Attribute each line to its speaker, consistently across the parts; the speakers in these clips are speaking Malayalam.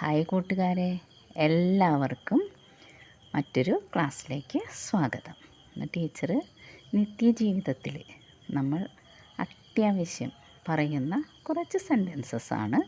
Speaker 1: ഹായ് കൂട്ടുകാരെ, എല്ലാവർക്കും മറ്റൊരു ക്ലാസ്സിലേക്ക് സ്വാഗതം. ടീച്ചർ നിത്യജീവിതത്തിൽ നമ്മൾ അത്യാവശ്യം പറയുന്ന കുറച്ച് സെൻറ്റൻസസാണ്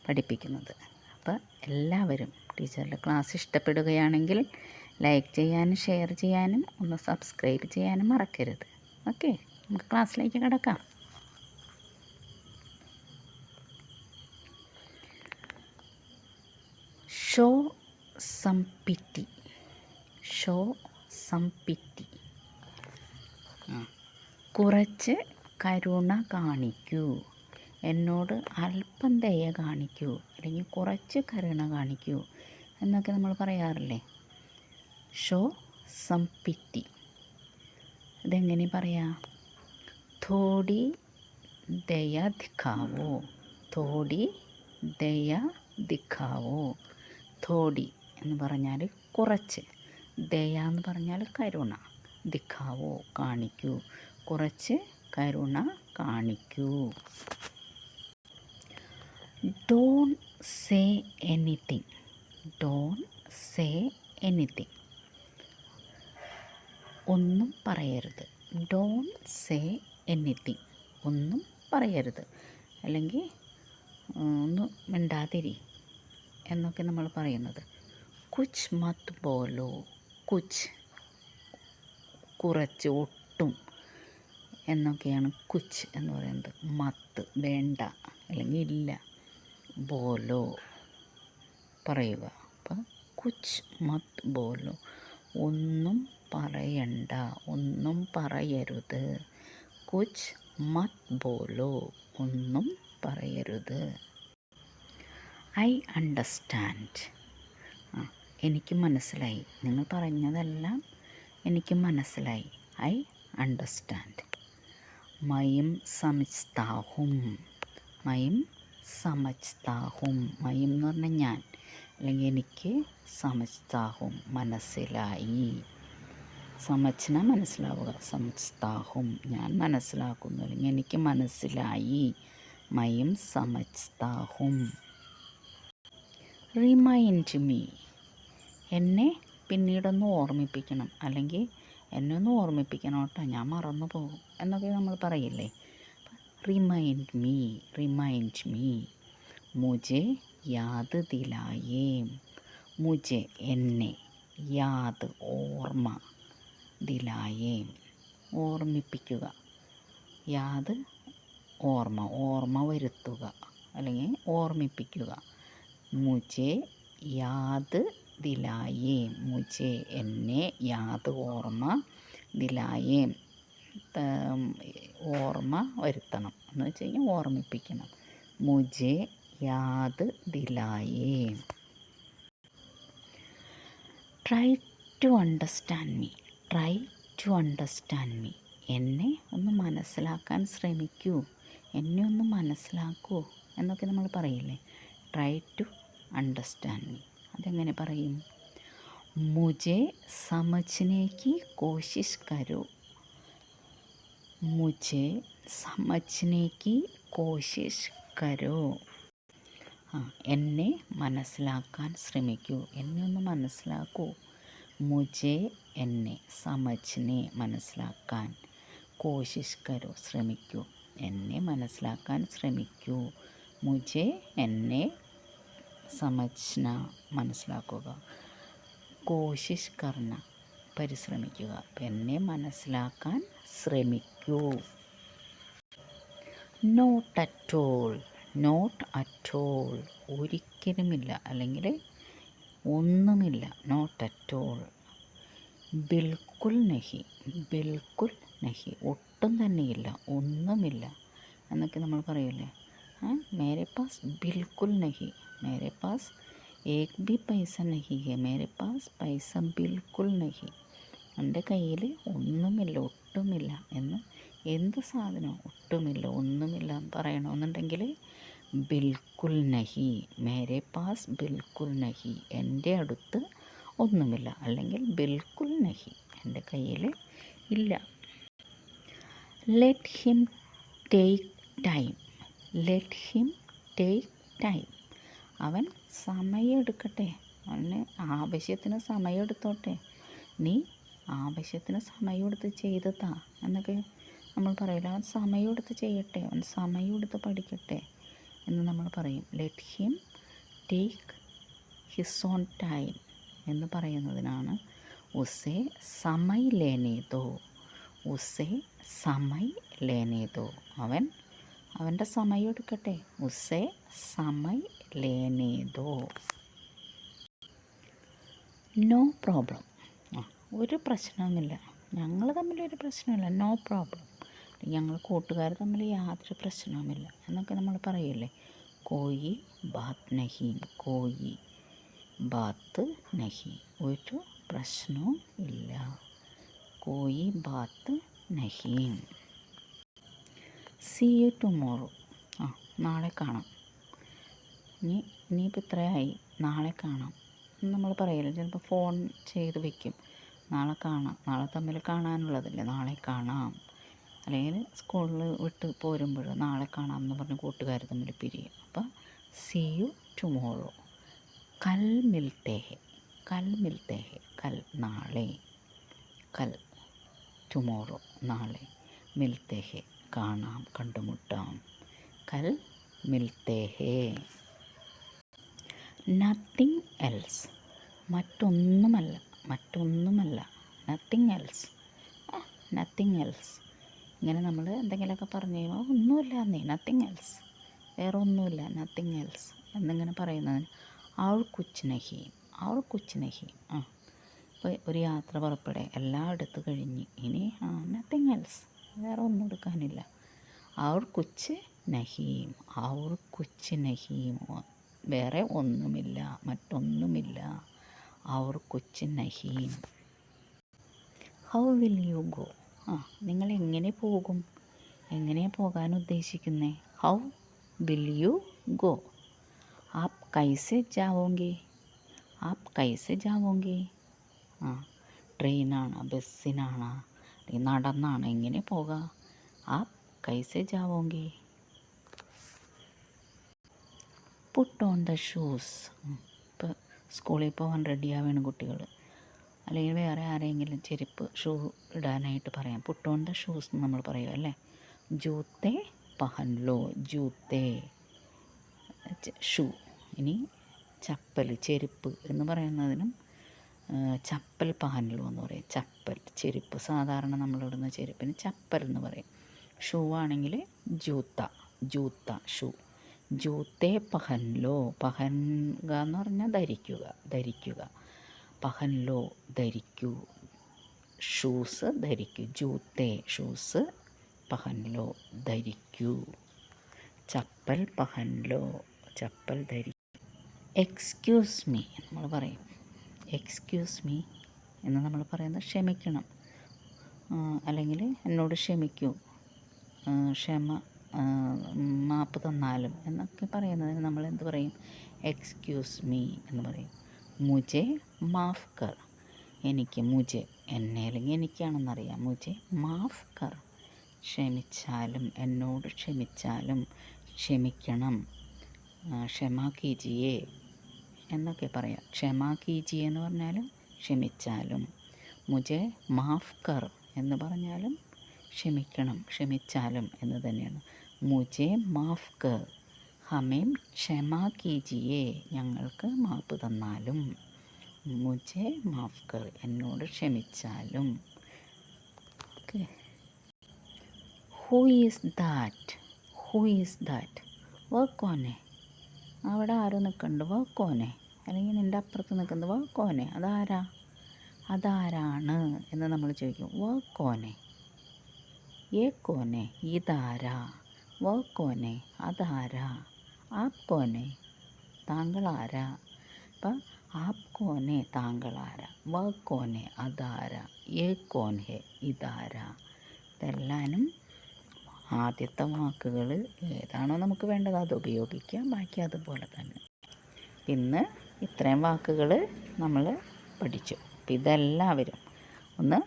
Speaker 1: പഠിപ്പിക്കുന്നത്. അപ്പോൾ എല്ലാവരും ടീച്ചറുടെ ക്ലാസ് ഇഷ്ടപ്പെടുകയാണെങ്കിൽ ലൈക്ക് ചെയ്യാനും ഷെയർ ചെയ്യാനും ഒന്ന് സബ്സ്ക്രൈബ് ചെയ്യാനും മറക്കരുത്. ഓക്കെ, നമുക്ക് ക്ലാസ്സിലേക്ക് കിടക്കാം. Show some pity. Show some pity. കുറച്ച് കരുണ കാണിക്കൂ. എന്നോട് അല്പം ദയ കാണിക്കൂ, അല്ലെങ്കിൽ കുറച്ച് കരുണ കാണിക്കൂ എന്നൊക്കെ നമ്മൾ പറയാറില്ലേ. ഷോ സം പിറ്റി ഇതെങ്ങനെ പറയാം? തോടി ദയ ദിഖാവോ. തോടി ദയ ദിഖാവോ. തോടി എന്ന് പറഞ്ഞാൽ കുറച്ച്, ദയ എന്ന് പറഞ്ഞാൽ കരുണ, ദിഖാവോ കാണിക്കൂ, കുറച്ച് കരുണ കാണിക്കൂ. Don't say anything. Don't say anything. ഒന്നും പറയരുത്. Don't say anything. ഒന്നും പറയരുത്, അല്ലെങ്കിൽ ഒന്നും മിണ്ടാതിരി എന്നൊക്കെ നമ്മൾ പറയുന്നത്. കുച്ച് മത് ബോലോ. കുച്ച് കുറച്ച്, ഒട്ടും എന്നൊക്കെയാണ് കുച്ച് എന്ന് പറയുന്നത്. മത്ത് വേണ്ട, അല്ലെങ്കിൽ ഇല്ല. ബോലോ പറയുക. അപ്പം കുച്ച് മത് ബോലോ, ഒന്നും പറയണ്ട, ഒന്നും പറയരുത്. കുച്ച് മത് ബോലോ, ഒന്നും പറയരുത്. I understand. എനിക്ക് മനസ്സിലായി. നിങ്ങൾ പറഞ്ഞതെല്ലാം എനിക്ക് മനസ്സിലായി. I understand. മയും സമജ്താഹും. മയും സമജ്താഹും. മയും എന്ന് പറഞ്ഞാൽ ഞാൻ, അല്ലെങ്കിൽ എനിക്ക്, സമജ്താഹും മനസ്സിലായി. സമജ്ന മനസ്സിലാവുക, സമജ്താഹും ഞാൻ മനസ്സിലാക്കുന്നു, അല്ലെങ്കിൽ എനിക്ക് മനസ്സിലായി. മയും സമജ്താഹും. Remind me. എന്നെ പിന്നീടൊന്ന് ഓർമ്മിപ്പിക്കണം, അല്ലെങ്കിൽ എന്നെ ഒന്ന് ഓർമ്മിപ്പിക്കണം കേട്ടോ, ഞാൻ മറന്നു പോകും എന്നൊക്കെ നമ്മൾ പറയില്ലേ. Remind me. Remind me. മുझे യാദ് ദിലായേ. മുझे എന്നെ, യാദ് ഓർമ്മ, ദിലായേ ഓർമ്മിപ്പിക്കുക. യാദ് ഓർമ്മ, ഓർമ്മ വരുത്തുക, അല്ലെങ്കിൽ ഓർമ്മിപ്പിക്കുക. മുझे യാദ് ദിലായേ. മുझे എന്നെ, യാദ് ഓർമ്മ, ദിലായേ ഓർമ്മ വരുത്തണം എന്ന് വെച്ച് കഴിഞ്ഞാൽ ഓർമ്മിപ്പിക്കണം. മുझे യാദ് ദിലായേ. Try to understand me. Try to understand me. എന്നെ ഒന്ന് മനസ്സിലാക്കാൻ ശ്രമിക്കൂ, എന്നെ ഒന്ന് മനസ്സിലാക്കൂ എന്നൊക്കെ നമ്മൾ പറയില്ലേ. Try to understand me. അതെങ്ങനെ പറയും? മുझे समझने की कोशिश करो. मुझे समझने की कोशिश करो. എന്നെ മനസ്സിലാക്കാൻ ശ്രമിക്കൂ, എന്നെ ഒന്ന് മനസ്സിലാക്കൂ. മുझे എന്നെ, സമജ്നെ മനസ്സിലാക്കാൻ, കോശിഷ് കരോ ശ്രമിക്കൂ, എന്നെ മനസ്സിലാക്കാൻ ശ്രമിക്കൂ. മുझे എന്നെ, സമജ്ന മനസ്സിലാക്കുക, കോശിഷ് കർണ പരിശ്രമിക്കുക. എന്നെ മനസ്സിലാക്കാൻ ശ്രമിക്കൂ. Not at all. Not at all ഒരിക്കലുമില്ല, അല്ലെങ്കിൽ ഒന്നുമില്ല. Not at all. ബിൽക്കുൽ നഹി. ബിൽക്കുൽ നഹി ഒട്ടും തന്നെയില്ല, ഒന്നുമില്ല എന്നൊക്കെ നമ്മൾ പറയില്ലേ. മേരെ പാസ് ബിൽക്കുൽ നഹി. മേരെ പാസ് ഏക് ബി പൈസ നഹി ഹെ. മേരെ പാസ് പൈസ ബിൽക്കുൽ നഹി. എൻ്റെ കയ്യിൽ ഒന്നുമില്ല, ഒട്ടുമില്ല എന്ന്. എന്ത് സാധനം ഒട്ടുമില്ല, ഒന്നുമില്ല എന്ന് പറയണമെന്നുണ്ടെങ്കിൽ ബിൽക്കുൽ നഹി. മേരെ പാസ് ബിൽക്കുൽ നഹി, എൻ്റെ അടുത്ത് ഒന്നുമില്ല, അല്ലെങ്കിൽ ബിൽക്കുൽ നഹി, എൻ്റെ കയ്യിൽ ഇല്ല. Let him take time. Let him take time. അവൻ സമയമെടുക്കട്ടെ, അവന് ആവശ്യത്തിന് സമയമെടുത്തോട്ടെ, നീ ആവശ്യത്തിന് സമയമെടുത്ത് ചെയ്തതാ എന്നൊക്കെ നമ്മൾ പറയില്ല. അവൻ സമയമെടുത്ത് ചെയ്യട്ടെ, അവൻ സമയമെടുത്ത് പഠിക്കട്ടെ എന്ന് നമ്മൾ പറയും. Let him take his own time എന്ന് പറയുന്നതിനാണ് ഉസേ സമയ് ലേനെ ദോ, ഉസേ സമയ് ലേനെ ദോ, അവൻ്റെ സമയം എടുക്കട്ടെ, ഉസേ സമയ് ലേനെ ദോ. നോ പ്രോബ്ലം, ഒരു പ്രശ്നവുമില്ല, ഞങ്ങൾ തമ്മിലൊരു പ്രശ്നമില്ല, നോ പ്രോബ്ലം, ഞങ്ങൾ കൂട്ടുകാർ തമ്മിൽ യാതൊരു പ്രശ്നവുമില്ല എന്നൊക്കെ നമ്മൾ പറയില്ലേ. കോയി ബാത്ത് നഹി, കോയി ബാത്ത് നഹി, ഒരു പ്രശ്നവും ഇല്ല, കോയി ബാത്ത് നഹി. സീ യു ടുമോറോ, നാളെ കാണാം, ഇനിയിപ്പോൾ ഇത്രയായി, നാളെ കാണാം എന്ന് നമ്മൾ പറയില്ല. ചിലപ്പോൾ ഫോൺ ചെയ്ത് വെക്കും, നാളെ കാണാം, നാളെ തമ്മിൽ കാണാനുള്ളതല്ലേ, നാളെ കാണാം. അല്ലെങ്കിൽ സ്കൂളിൽ വിട്ട് പോരുമ്പോൾ നാളെ കാണാം എന്ന് പറഞ്ഞ് കൂട്ടുകാർ തമ്മിൽ പിരിയും. അപ്പോൾ സീ യു ടുമോറോ. കൽ മിൽത്തേ ഹെ, കൽ മിൽത്തേ ഹെ, കൽ നാളെ, കൽ ടുമോറോ നാളെ, മിൽത്തേ ഹെ കാണാം, കണ്ടുമുട്ടാം, കൽ മിൽത്തേ ഹെ. നത്തിങ് എൽസ്, മറ്റൊന്നുമല്ല, മറ്റൊന്നുമല്ല, നത്തിങ് എൽസ്, നത്തിങ് എൽസ്. ഇങ്ങനെ നമ്മൾ എന്തെങ്കിലുമൊക്കെ പറഞ്ഞു കഴിയുമ്പോൾ ഒന്നുമില്ല എന്നേ, നത്തിങ് എൽസ്, വേറെ ഒന്നുമില്ല, നത്തിങ് എൽസ് എന്നിങ്ങനെ പറയുന്നതിന് ഔർ കുച്ച് നഹി, ഔർ കുച്ച് നഹി. ഇപ്പോൾ ഒരു യാത്ര പുറപ്പെടെ എല്ലാം എടുത്തു കഴിഞ്ഞ് ഇനി നത്തിങ് എൽസ്, വേറെ ഒന്നും എടുക്കാനില്ല. ഔർ കുച്ച് നഹീം, ഔർ കുച്ച് നഹീം, വേറെ ഒന്നുമില്ല, മറ്റൊന്നുമില്ല, ഔർ കുച്ച് നഹീം. ഹൗ വിൽ യു ഗോ, നിങ്ങൾ എങ്ങനെ പോകും, എങ്ങനെയാണ് പോകാൻ ഉദ്ദേശിക്കുന്നത്. ഹൗ വിൽ യു ഗോ, ആപ് കൈസെ ജാവോങ്കെ, ആപ് കൈസെ ജാവോങ്കെ. ട്രെയിനാണ്, ബസ്സിനാണ്, നടന്നാണ്, എങ്ങനെ പോകാം. ആപ് കൈസെ ജാവോങ്കെ. പുട്ട് ഓൺ ദ ഷൂസ്, ഇപ്പോൾ സ്കൂളിൽ പോകാൻ റെഡിയാവുകയാണ് കുട്ടികൾ, അല്ലെങ്കിൽ വേറെ ആരെങ്കിലും ചെരുപ്പ് ഷൂ ഇടാനായിട്ട് പറയാം, പുട്ട് ഓൺ ദ ഷൂസ് എന്ന് നമ്മൾ പറയും അല്ലേ. ജൂത്തേ പഹൻ ലോ, ജൂത്തേ ഷൂ. ഇനി ചപ്പൽ, ചെരുപ്പ് എന്ന് പറയുന്നതിനും ചപ്പൽ പഹൻ ലോ എന്ന് പറയും. ചപ്പൽ ചെരുപ്പ്, സാധാരണ നമ്മളിടുന്ന ചെരുപ്പിന് ചപ്പൽ എന്ന് പറയും. ഷൂ ആണെങ്കിൽ ജൂത്ത, ജൂത്ത ഷൂ. ജൂത്തേ പഹൻ ലോ, പഹൻക എന്ന് പറഞ്ഞാൽ ധരിക്കുക, ധരിക്കുക, പഹൻ ലോ ധരിക്കൂ, ഷൂസ് ധരിക്കൂ, ജൂത്തേ ഷൂസ്, പഹൻ ലോ ധരിക്കൂ, ചപ്പൽ പഹൻ ലോ ചപ്പൽ ധരിക്കൂ. എക്സ്ക്യൂസ് മീ നമ്മൾ പറയും, എക്സ്ക്യൂസ് മീ എന്ന് നമ്മൾ പറയുന്നത് ക്ഷമിക്കണം, അല്ലെങ്കിൽ എന്നോട് ക്ഷമിക്കൂ, ക്ഷമ, മാപ്പ് തന്നാലും എന്നൊക്കെ പറയുന്നതിന് നമ്മൾ എന്ത് പറയും, എക്സ്ക്യൂസ് മീ എന്ന് പറയും. മുജെ മാഫ് കർ, എനിക്ക്, മുജെ എന്നെ അല്ലെങ്കിൽ എനിക്കാണെന്നറിയാം, മുജെ മാഫ് കർ, ക്ഷമിച്ചാലും, എന്നോട് ക്ഷമിച്ചാലും, ക്ഷമിക്കണം, ക്ഷമ കീജിയേ എന്നൊക്കെ പറയാം. ക്ഷമ കീജിയേ എന്ന് പറഞ്ഞാലും ക്ഷമിച്ചാലും, മുജെ മാഫ് കർ എന്ന് പറഞ്ഞാലും ക്ഷമിക്കണം, ക്ഷമിച്ചാലും എന്ന് തന്നെയാണ്. മുജെ മാഫ് കർ, ഹമേം ക്ഷമ കീജിയേ, ഞങ്ങൾക്ക് മാപ്പ് തന്നാലും, മുജെ മാഫ് കർ, എന്നോട് ക്ഷമിച്ചാലും. Okay. Who is that, who is that, വ കോനെ, അവിടെ ആരോ നിൽക്കുന്നുണ്ട്, വ കോനെ, അല്ലെങ്കിൽ നിൻ്റെ അപ്പുറത്ത് നിൽക്കുന്നത് വ കോനെ, അതാരാ, അതാരാണ് എന്ന് നമ്മൾ ചോദിക്കും. വ കോനെ, ഏ കോനെ, ഇതാരാ, വ കോനെ, അതാരാ, ആപ് കോനെ, താങ്കളാരാ. അപ്പം ആപ് കോനെ, താങ്കളാരാ, വ കോനെ, അതാരാ, ഏ കോൻ ഹെ, ഇതാരാ. ഇതെല്ലാനും ആദ്യത്തെ വാക്കുകൾ ഏതാണോ നമുക്ക് വേണ്ടത് അത് ഉപയോഗിക്കാം, ബാക്കി അതുപോലെ തന്നെ. ഇന്ന് ഇത്രയും വാക്കുകൾ നമ്മൾ പഠിച്ചു. അപ്പം ഇതെല്ലാവരും ഒന്ന്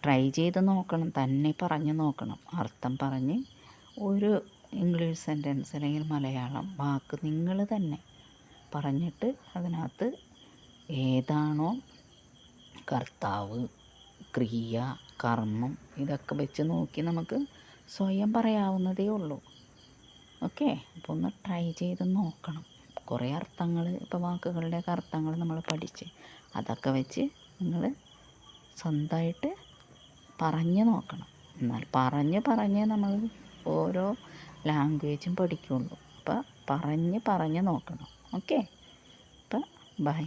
Speaker 1: ട്രൈ ചെയ്ത് നോക്കണം, തന്നെ പറഞ്ഞ് നോക്കണം, അർത്ഥം പറഞ്ഞ് ഒരു ഇംഗ്ലീഷ് സെൻറ്റൻസ് അല്ലെങ്കിൽ മലയാളം വാക്ക് നിങ്ങൾ തന്നെ പറഞ്ഞിട്ട് അതിനകത്ത് ഏതാണോ കർത്താവ്, ക്രിയ, കർമ്മം ഇതൊക്കെ വെച്ച് നോക്കി നമുക്ക് സ്വയം പറയാവുന്നതേ ഉള്ളൂ. ഓക്കെ, അപ്പോൾ ഒന്ന് ട്രൈ ചെയ്ത് നോക്കണം. കുറേ അർത്ഥങ്ങൾ, ഇപ്പോൾ വാക്കുകളുടെയൊക്കെ അർത്ഥങ്ങൾ നമ്മൾ പഠിച്ച് അതൊക്കെ വെച്ച് നിങ്ങൾ സ്വന്തമായിട്ട് പറഞ്ഞ് നോക്കണം. എന്നാൽ പറഞ്ഞ് നമ്മൾ ഓരോ ലാംഗ്വേജും പഠിക്കുള്ളൂ. അപ്പോൾ പറഞ്ഞ് നോക്കണം. ഓക്കെ, അപ്പോൾ ബൈ.